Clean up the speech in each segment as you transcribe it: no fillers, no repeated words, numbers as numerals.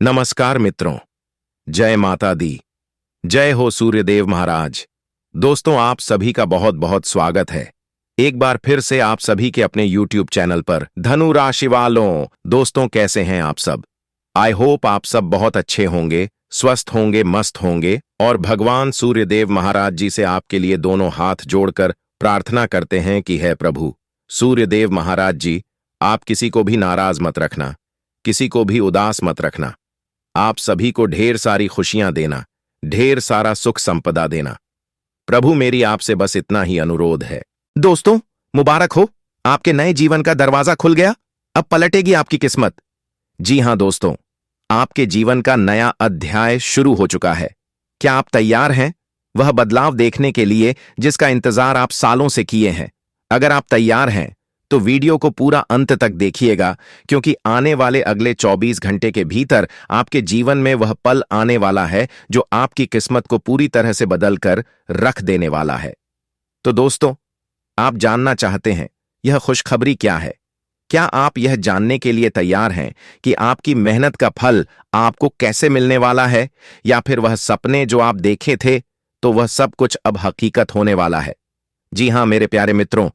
नमस्कार मित्रों। जय माता दी। जय हो सूर्यदेव महाराज। दोस्तों, आप सभी का बहुत बहुत स्वागत है एक बार फिर से आप सभी के अपने YouTube चैनल पर। धनु राशि वालों, दोस्तों कैसे हैं आप सब? आई होप आप सब बहुत अच्छे होंगे, स्वस्थ होंगे, मस्त होंगे और भगवान सूर्यदेव महाराज जी से आपके लिए दोनों हाथ जोड़कर प्रार्थना करते हैं कि हे प्रभु सूर्यदेव महाराज जी, आप किसी को भी नाराज मत रखना, किसी को भी उदास मत रखना। आप सभी को ढेर सारी खुशियां देना, ढेर सारा सुख संपदा देना। प्रभु मेरी आपसे बस इतना ही अनुरोध है। दोस्तों, मुबारक हो, आपके नए जीवन का दरवाजा खुल गया। अब पलटेगी आपकी किस्मत। जी हां दोस्तों, आपके जीवन का नया अध्याय शुरू हो चुका है। क्या आप तैयार हैं वह बदलाव देखने के लिए जिसका इंतजार आप सालों से किए हैं? अगर आप तैयार हैं तो वीडियो को पूरा अंत तक देखिएगा, क्योंकि आने वाले अगले 24 घंटे के भीतर आपके जीवन में वह पल आने वाला है जो आपकी किस्मत को पूरी तरह से बदलकर रख देने वाला है। तो दोस्तों, आप जानना चाहते हैं यह खुशखबरी क्या है? क्या आप यह जानने के लिए तैयार हैं कि आपकी मेहनत का फल आपको कैसे मिलने वाला है, या फिर वह सपने जो आप देखे थे तो वह सब कुछ अब हकीकत होने वाला है? जी हां मेरे प्यारे मित्रों,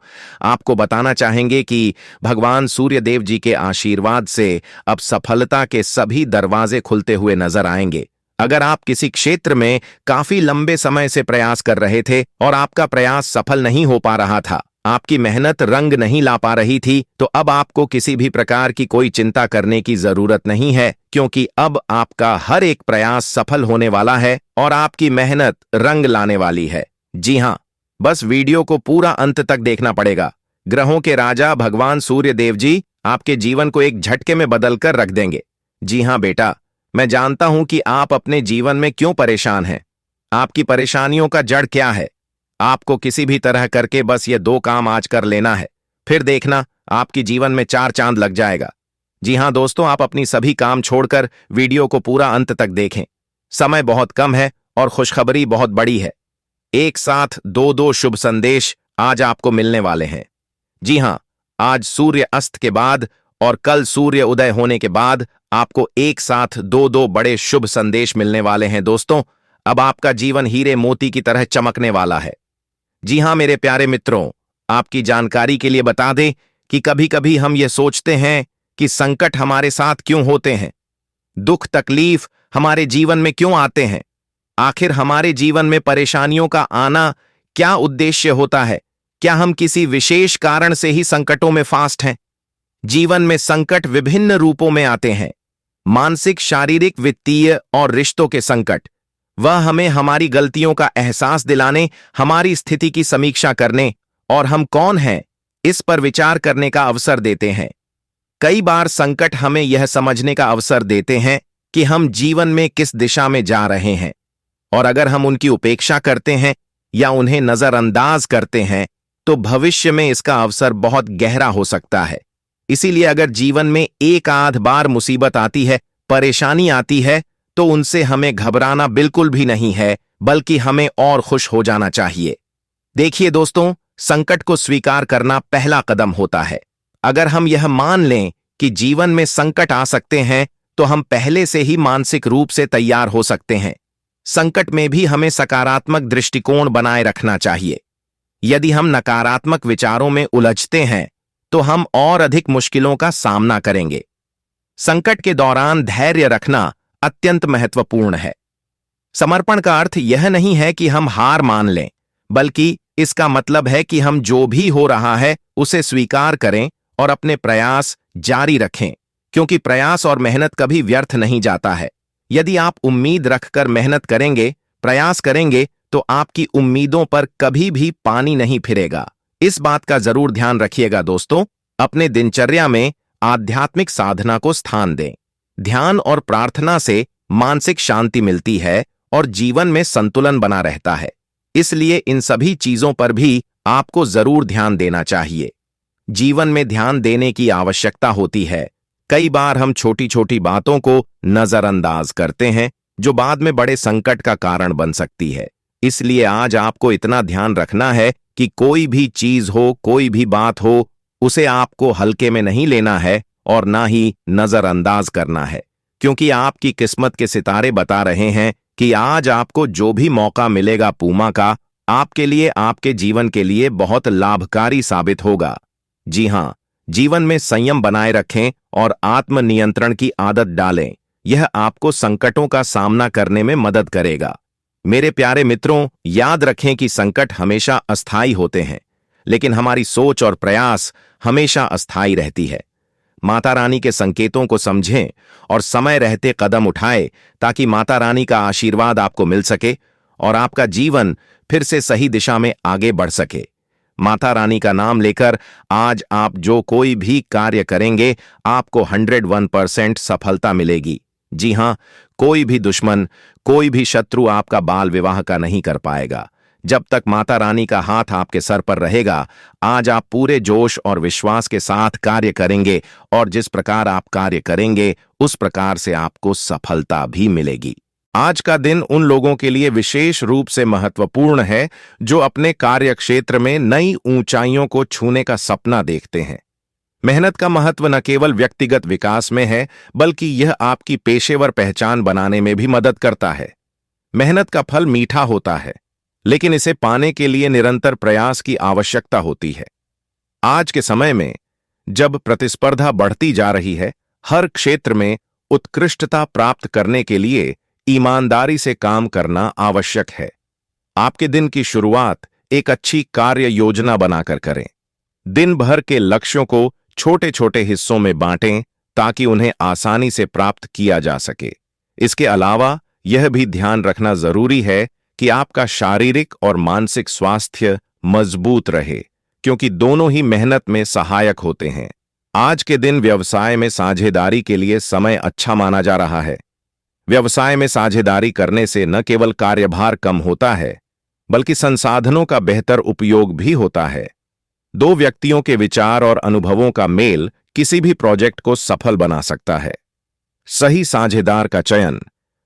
आपको बताना चाहेंगे कि भगवान सूर्यदेव जी के आशीर्वाद से अब सफलता के सभी दरवाजे खुलते हुए नजर आएंगे। अगर आप किसी क्षेत्र में काफी लंबे समय से प्रयास कर रहे थे और आपका प्रयास सफल नहीं हो पा रहा था, आपकी मेहनत रंग नहीं ला पा रही थी, तो अब आपको किसी भी प्रकार की कोई चिंता करने की जरूरत नहीं है, क्योंकि अब आपका हर एक प्रयास सफल होने वाला है और आपकी मेहनत रंग लाने वाली है। जी हां, बस वीडियो को पूरा अंत तक देखना पड़ेगा। ग्रहों के राजा भगवान सूर्य देव जी आपके जीवन को एक झटके में बदलकर रख देंगे। जी हां बेटा, मैं जानता हूं कि आप अपने जीवन में क्यों परेशान हैं। आपकी परेशानियों का जड़ क्या है? आपको किसी भी तरह करके बस ये 2 काम आज कर लेना है, फिर देखना आपकी जीवन में 4 चांद लग जाएगा। जी हां दोस्तों, आप अपनी सभी काम छोड़कर वीडियो को पूरा अंत तक देखें। समय बहुत कम है और खुशखबरी बहुत बड़ी है। एक साथ 2 शुभ संदेश आज आपको मिलने वाले हैं। जी हां, आज सूर्य अस्त के बाद और कल सूर्य उदय होने के बाद आपको एक साथ 2 बड़े शुभ संदेश मिलने वाले हैं। दोस्तों, अब आपका जीवन हीरे मोती की तरह चमकने वाला है। जी हां मेरे प्यारे मित्रों, आपकी जानकारी के लिए बता दें कि कभी कभी हम ये सोचते हैं कि संकट हमारे साथ क्यों होते हैं, दुख तकलीफ हमारे जीवन में क्यों आते हैं। आखिर हमारे जीवन में परेशानियों का आना क्या उद्देश्य होता है? क्या हम किसी विशेष कारण से ही संकटों में फास्ट हैं? जीवन में संकट विभिन्न रूपों में आते हैं। मानसिक, शारीरिक, वित्तीय और रिश्तों के संकट। वह हमें हमारी गलतियों का एहसास दिलाने, हमारी स्थिति की समीक्षा करने और हम कौन हैं इस पर विचार करने का अवसर देते हैं। कई बार संकट हमें यह समझने का अवसर देते हैं कि हम जीवन में किस दिशा में जा रहे हैं, और अगर हम उनकी उपेक्षा करते हैं या उन्हें नजरअंदाज करते हैं तो भविष्य में इसका अवसर बहुत गहरा हो सकता है। इसीलिए अगर जीवन में एक आध बार मुसीबत आती है, परेशानी आती है, तो उनसे हमें घबराना बिल्कुल भी नहीं है, बल्कि हमें और खुश हो जाना चाहिए। देखिए दोस्तों, संकट को स्वीकार करना पहला कदम होता है। अगर हम यह मान लें कि जीवन में संकट आ सकते हैं, तो हम पहले से ही मानसिक रूप से तैयार हो सकते हैं। संकट में भी हमें सकारात्मक दृष्टिकोण बनाए रखना चाहिए। यदि हम नकारात्मक विचारों में उलझते हैं तो हम और अधिक मुश्किलों का सामना करेंगे। संकट के दौरान धैर्य रखना अत्यंत महत्वपूर्ण है। समर्पण का अर्थ यह नहीं है कि हम हार मान लें, बल्कि इसका मतलब है कि हम जो भी हो रहा है उसे स्वीकार करें और अपने प्रयास जारी रखें, क्योंकि प्रयास और मेहनत कभी व्यर्थ नहीं जाता है। यदि आप उम्मीद रखकर मेहनत करेंगे, प्रयास करेंगे, तो आपकी उम्मीदों पर कभी भी पानी नहीं फिरेगा। इस बात का जरूर ध्यान रखिएगा दोस्तों। अपने दिनचर्या में आध्यात्मिक साधना को स्थान दें। ध्यान और प्रार्थना से मानसिक शांति मिलती है और जीवन में संतुलन बना रहता है। इसलिए इन सभी चीजों पर भी आपको जरूर ध्यान देना चाहिए। जीवन में ध्यान देने की आवश्यकता होती है। कई बार हम छोटी छोटी बातों को नजरअंदाज करते हैं, जो बाद में बड़े संकट का कारण बन सकती है। इसलिए आज आपको इतना ध्यान रखना है कि कोई भी चीज हो, कोई भी बात हो, उसे आपको हल्के में नहीं लेना है और ना ही नजरअंदाज करना है। क्योंकि आपकी किस्मत के सितारे बता रहे हैं कि आज आपको जो भी मौका मिलेगा पूमा का, आपके लिए, आपके जीवन के लिए बहुत लाभकारी साबित होगा। जी हां, जीवन में संयम बनाए रखें और आत्मनियंत्रण की आदत डालें। यह आपको संकटों का सामना करने में मदद करेगा। मेरे प्यारे मित्रों, याद रखें कि संकट हमेशा अस्थायी होते हैं, लेकिन हमारी सोच और प्रयास हमेशा अस्थायी रहती है। माता रानी के संकेतों को समझें और समय रहते कदम उठाएं ताकि माता रानी का आशीर्वाद आपको मिल सके और आपका जीवन फिर से सही दिशा में आगे बढ़ सके। माता रानी का नाम लेकर आज आप जो कोई भी कार्य करेंगे, आपको 101% सफलता मिलेगी। जी हां, कोई भी दुश्मन, कोई भी शत्रु आपका बाल विवाह का नहीं कर पाएगा। जब तक माता रानी का हाथ आपके सर पर रहेगा, आज आप पूरे जोश और विश्वास के साथ कार्य करेंगे और जिस प्रकार आप कार्य करेंगे, उस प्रकार से आपको सफलता भी मिलेगी। आज का दिन उन लोगों के लिए विशेष रूप से महत्वपूर्ण है जो अपने कार्य क्षेत्र में नई ऊंचाइयों को छूने का सपना देखते हैं। मेहनत का महत्व न केवल व्यक्तिगत विकास में है, बल्कि यह आपकी पेशेवर पहचान बनाने में भी मदद करता है। मेहनत का फल मीठा होता है, लेकिन इसे पाने के लिए निरंतर प्रयास की आवश्यकता होती है। आज के समय में जब प्रतिस्पर्धा बढ़ती जा रही है, हर क्षेत्र में उत्कृष्टता प्राप्त करने के लिए ईमानदारी से काम करना आवश्यक है। आपके दिन की शुरुआत एक अच्छी कार्य योजना बनाकर करें। दिन भर के लक्ष्यों को छोटे छोटे हिस्सों में बांटें ताकि उन्हें आसानी से प्राप्त किया जा सके। इसके अलावा यह भी ध्यान रखना जरूरी है कि आपका शारीरिक और मानसिक स्वास्थ्य मजबूत रहे, क्योंकि दोनों ही मेहनत में सहायक होते हैं। आज के दिन व्यवसाय में साझेदारी के लिए समय अच्छा माना जा रहा है। व्यवसाय में साझेदारी करने से न केवल कार्यभार कम होता है, बल्कि संसाधनों का बेहतर उपयोग भी होता है। दो व्यक्तियों के विचार और अनुभवों का मेल किसी भी प्रोजेक्ट को सफल बना सकता है। सही साझेदार का चयन।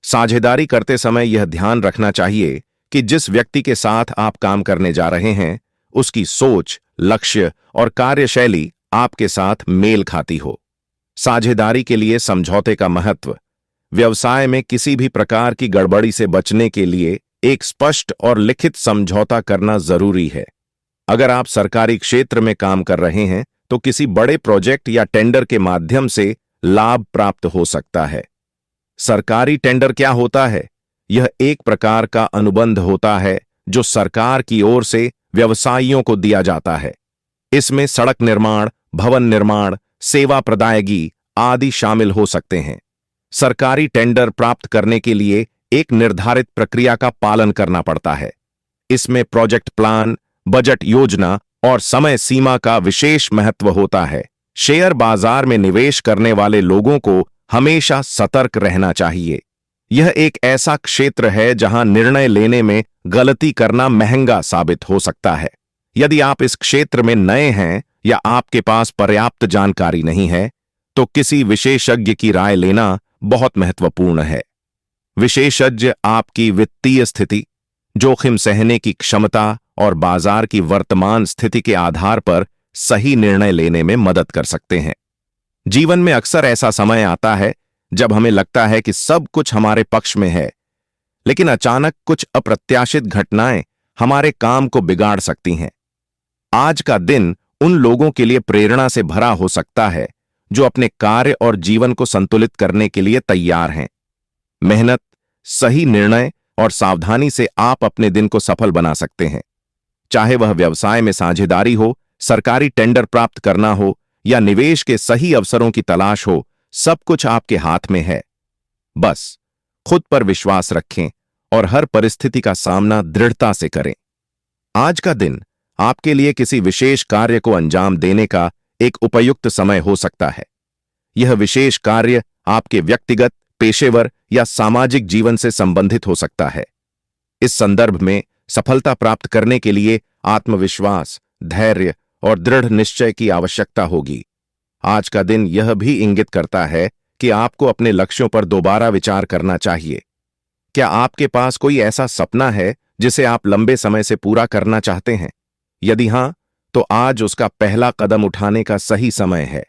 साझेदारी करते समय यह ध्यान रखना चाहिए कि जिस व्यक्ति के साथ आप काम करने जा रहे हैं, उसकी सोच, लक्ष्य और कार्यशैली आपके साथ मेल खाती हो। साझेदारी के लिए समझौते का महत्व। व्यवसाय में किसी भी प्रकार की गड़बड़ी से बचने के लिए एक स्पष्ट और लिखित समझौता करना जरूरी है। अगर आप सरकारी क्षेत्र में काम कर रहे हैं, तो किसी बड़े प्रोजेक्ट या टेंडर के माध्यम से लाभ प्राप्त हो सकता है। सरकारी टेंडर क्या होता है? यह एक प्रकार का अनुबंध होता है जो सरकार की ओर से व्यवसायियों को दिया जाता है। इसमें सड़क निर्माण, भवन निर्माण, सेवा प्रदायगी आदि शामिल हो सकते हैं। सरकारी टेंडर प्राप्त करने के लिए एक निर्धारित प्रक्रिया का पालन करना पड़ता है। इसमें प्रोजेक्ट प्लान, बजट योजना और समय सीमा का विशेष महत्व होता है। शेयर बाजार में निवेश करने वाले लोगों को हमेशा सतर्क रहना चाहिए। यह एक ऐसा क्षेत्र है जहां निर्णय लेने में गलती करना महंगा साबित हो सकता है। यदि आप इस क्षेत्र में नए हैं या आपके पास पर्याप्त जानकारी नहीं है, तो किसी विशेषज्ञ की राय लेना बहुत महत्वपूर्ण है। विशेषज्ञ आपकी वित्तीय स्थिति, जोखिम सहने की क्षमता और बाजार की वर्तमान स्थिति के आधार पर सही निर्णय लेने में मदद कर सकते हैं। जीवन में अक्सर ऐसा समय आता है जब हमें लगता है कि सब कुछ हमारे पक्ष में है, लेकिन अचानक कुछ अप्रत्याशित घटनाएं हमारे काम को बिगाड़ सकती हैं। आज का दिन उन लोगों के लिए प्रेरणा से भरा हो सकता है जो अपने कार्य और जीवन को संतुलित करने के लिए तैयार हैं। मेहनत, सही निर्णय और सावधानी से आप अपने दिन को सफल बना सकते हैं। चाहे वह व्यवसाय में साझेदारी हो, सरकारी टेंडर प्राप्त करना हो या निवेश के सही अवसरों की तलाश हो, सब कुछ आपके हाथ में है। बस खुद पर विश्वास रखें और हर परिस्थिति का सामना दृढ़ता से करें। आज का दिन आपके लिए किसी विशेष कार्य को अंजाम देने का एक उपयुक्त समय हो सकता है। यह विशेष कार्य आपके व्यक्तिगत, पेशेवर या सामाजिक जीवन से संबंधित हो सकता है। इस संदर्भ में सफलता प्राप्त करने के लिए आत्मविश्वास, धैर्य और दृढ़ निश्चय की आवश्यकता होगी। आज का दिन यह भी इंगित करता है कि आपको अपने लक्ष्यों पर दोबारा विचार करना चाहिए। क्या आपके पास कोई ऐसा सपना है जिसे आप लंबे समय से पूरा करना चाहते हैं? यदि हां, तो आज उसका पहला कदम उठाने का सही समय है।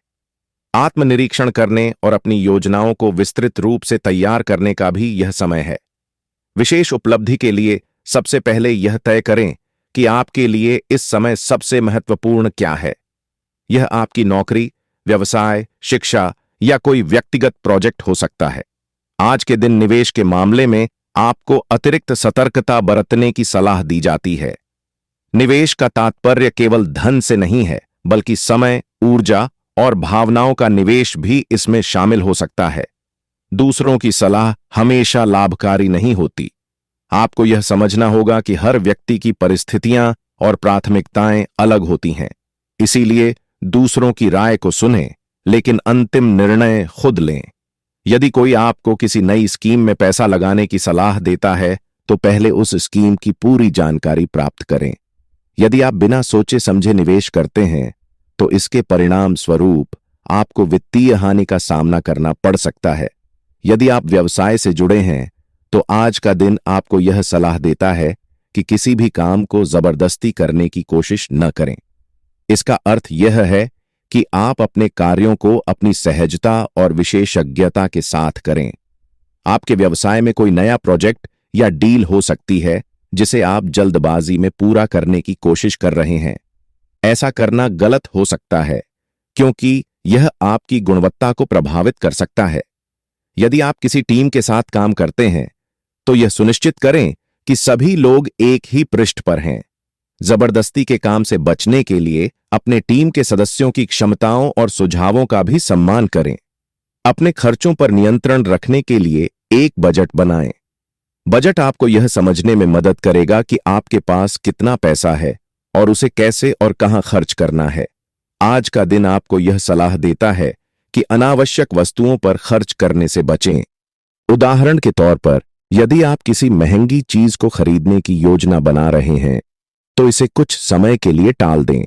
आत्मनिरीक्षण करने और अपनी योजनाओं को विस्तृत रूप से तैयार करने का भी यह समय है। विशेष उपलब्धि के लिए सबसे पहले यह तय करें कि आपके लिए इस समय सबसे महत्वपूर्ण क्या है। यह आपकी नौकरी, व्यवसाय, शिक्षा या कोई व्यक्तिगत प्रोजेक्ट हो सकता है। आज के दिन निवेश के मामले में आपको अतिरिक्त सतर्कता बरतने की सलाह दी जाती है। निवेश का तात्पर्य केवल धन से नहीं है, बल्कि समय, ऊर्जा और भावनाओं का निवेश भी इसमें शामिल हो सकता है। दूसरों की सलाह हमेशा लाभकारी नहीं होती। आपको यह समझना होगा कि हर व्यक्ति की परिस्थितियां और प्राथमिकताएं अलग होती हैं। इसीलिए दूसरों की राय को सुनें, लेकिन अंतिम निर्णय खुद लें। यदि कोई आपको किसी नई स्कीम में पैसा लगाने की सलाह देता है, तो पहले उस स्कीम की पूरी जानकारी प्राप्त करें। यदि आप बिना सोचे समझे निवेश करते हैं, तो इसके परिणाम स्वरूप आपको वित्तीय हानि का सामना करना पड़ सकता है। यदि आप व्यवसाय से जुड़े हैं, तो आज का दिन आपको यह सलाह देता है कि किसी भी काम को जबरदस्ती करने की कोशिश न करें। इसका अर्थ यह है कि आप अपने कार्यों को अपनी सहजता और विशेषज्ञता के साथ करें। आपके व्यवसाय में कोई नया प्रोजेक्ट या डील हो सकती है जिसे आप जल्दबाजी में पूरा करने की कोशिश कर रहे हैं। ऐसा करना गलत हो सकता है, क्योंकि यह आपकी गुणवत्ता को प्रभावित कर सकता है। यदि आप किसी टीम के साथ काम करते हैं, तो यह सुनिश्चित करें कि सभी लोग एक ही पृष्ठ पर हैं। जबरदस्ती के काम से बचने के लिए अपने टीम के सदस्यों की क्षमताओं और सुझावों का भी सम्मान करें। अपने खर्चों पर नियंत्रण रखने के लिए एक बजट बनाएं। बजट आपको यह समझने में मदद करेगा कि आपके पास कितना पैसा है और उसे कैसे और कहां खर्च करना है। आज का दिन आपको यह सलाह देता है कि अनावश्यक वस्तुओं पर खर्च करने से बचें। उदाहरण के तौर पर, यदि आप किसी महंगी चीज को खरीदने की योजना बना रहे हैं, तो इसे कुछ समय के लिए टाल दें।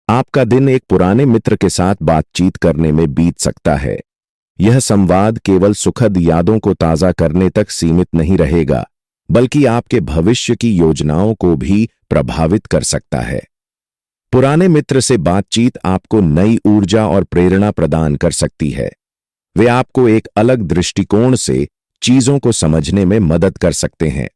आपका दिन एक पुराने मित्र के साथ बातचीत करने में बीत सकता है। यह संवाद केवल सुखद यादों को ताज़ा करने तक सीमित नहीं रहेगा, बल्कि आपके भविष्य की योजनाओं को भी प्रभावित कर सकता है। पुराने मित्र से बातचीत आपको नई ऊर्जा और प्रेरणा प्रदान कर सकती है। वे आपको एक अलग दृष्टिकोण से चीजों को समझने में मदद कर सकते हैं।